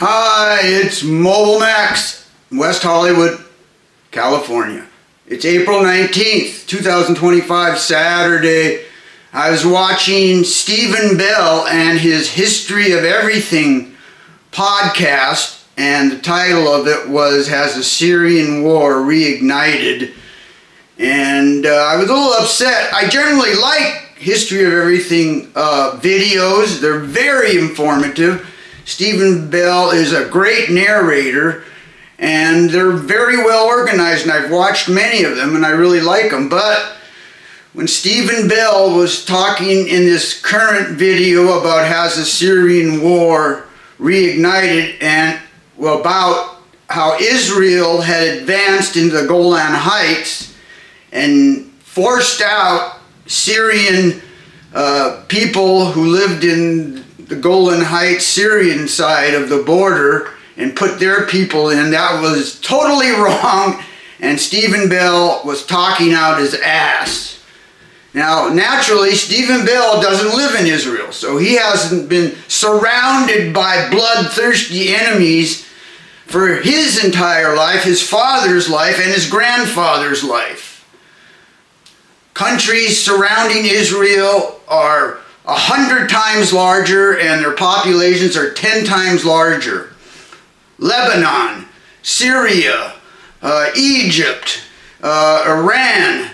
Hi, it's Mobile Max, West Hollywood, California. It's April 19th, 2025, Saturday. I was watching Stephen Bell and his History of Everything podcast, and the title of it was Has the Syrian War Reignited? And I was a little upset. I generally like History of Everything videos. They're very informative. Stephen Bell is a great narrator, and they're very well organized, and I've watched many of them, and I really like them. But when Stephen Bell was talking in this current video about has the Syrian war reignited, and about how Israel had advanced into the Golan Heights and forced out Syrian people who lived in the Golan Heights Syrian side of the border and put their people in, that was totally wrong, and Stephen Bell was talking out his ass. Now, naturally, Stephen Bell doesn't live in Israel, so he hasn't been surrounded by bloodthirsty enemies for his entire life, his father's life, and his grandfather's life. Countries surrounding Israel are 100 times larger, and their populations are 10 times larger. Lebanon, Syria, Egypt, Iran,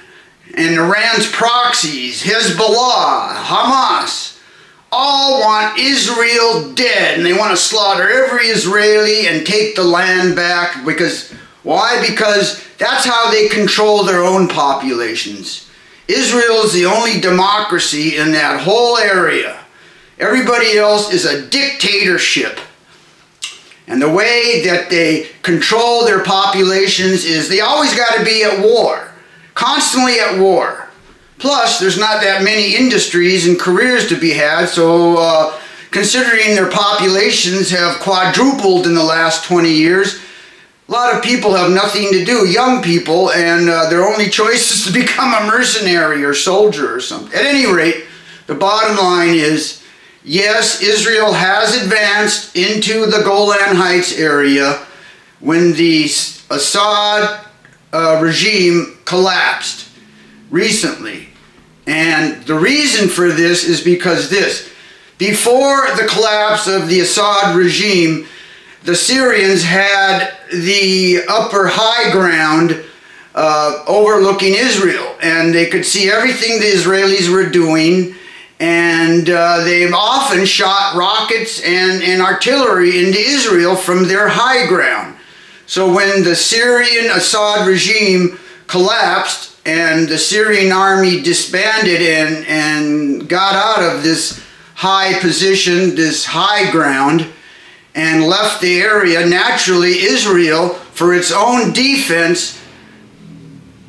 and Iran's proxies, Hezbollah, Hamas, all want Israel dead, and they want to slaughter every Israeli and take the land back. Because why? Because that's how they control their own populations. Israel is the only democracy in that whole area. Everybody else is a dictatorship. And the way that they control their populations is they always got to be at war. Constantly at war. Plus, there's not that many industries and careers to be had, so considering their populations have quadrupled in the last 20 years, a lot of people have nothing to do, young people, and their only choice is to become a mercenary or soldier or something. At any rate, the bottom line is, yes, Israel has advanced into the Golan Heights area when the Assad regime collapsed recently. And the reason for this is because before the collapse of the Assad regime, the Syrians had the upper high ground overlooking Israel, and they could see everything the Israelis were doing, and they often shot rockets and artillery into Israel from their high ground. So when the Syrian Assad regime collapsed and the Syrian army disbanded and got out of this high position, this high ground, and left the area, naturally Israel, for its own defense,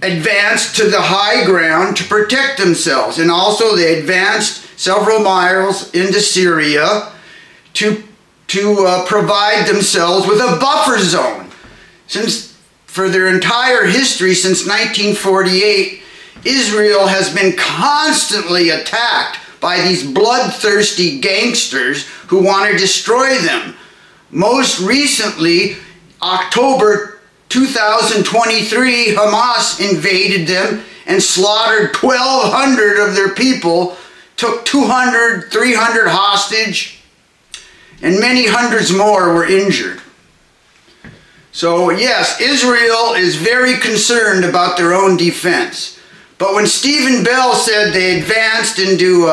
advanced to the high ground to protect themselves. And also they advanced several miles into Syria to provide themselves with a buffer zone. Since for their entire history, since 1948, Israel has been constantly attacked by these bloodthirsty gangsters who want to destroy them. Most recently, October 2023, Hamas invaded them and slaughtered 1,200 of their people, took 200, 300 hostage, and many hundreds more were injured. So yes, Israel is very concerned about their own defense. But when Stephen Bell said they advanced into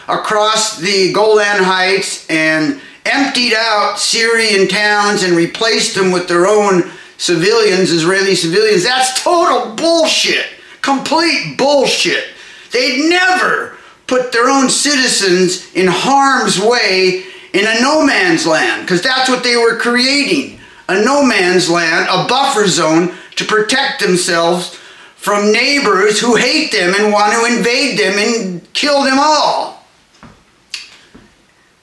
across the Golan Heights and emptied out Syrian towns and replaced them with their own civilians, Israeli civilians, that's total bullshit. Complete bullshit. They'd never put their own citizens in harm's way in a no man's land, because that's what they were creating. A no man's land, a buffer zone to protect themselves from neighbors who hate them and want to invade them and kill them all.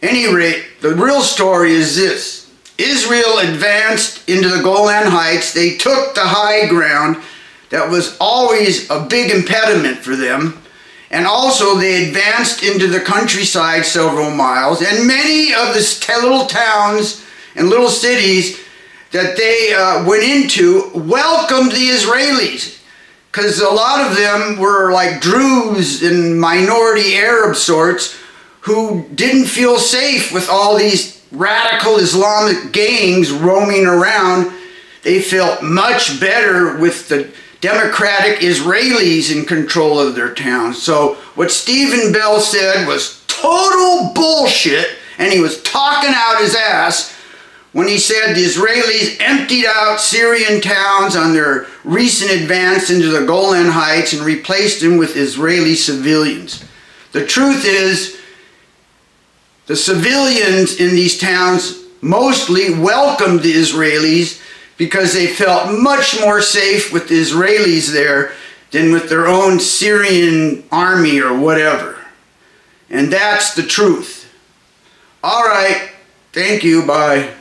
At any rate, the real story is this. Israel advanced into the Golan Heights. They took the high ground that was always a big impediment for them. And also they advanced into the countryside several miles. And many of the little towns and little cities that they went into welcomed the Israelis, because a lot of them were like Druze and minority Arab sorts who didn't feel safe with all these radical Islamic gangs roaming around. They felt much better with the democratic Israelis in control of their towns. So what Stephen Bell said was total bullshit, and he was talking out his ass when he said the Israelis emptied out Syrian towns on their recent advance into the Golan Heights and replaced them with Israeli civilians. The truth is, the civilians in these towns mostly welcomed the Israelis because they felt much more safe with the Israelis there than with their own Syrian army or whatever. And that's the truth. All right. Thank you. Bye.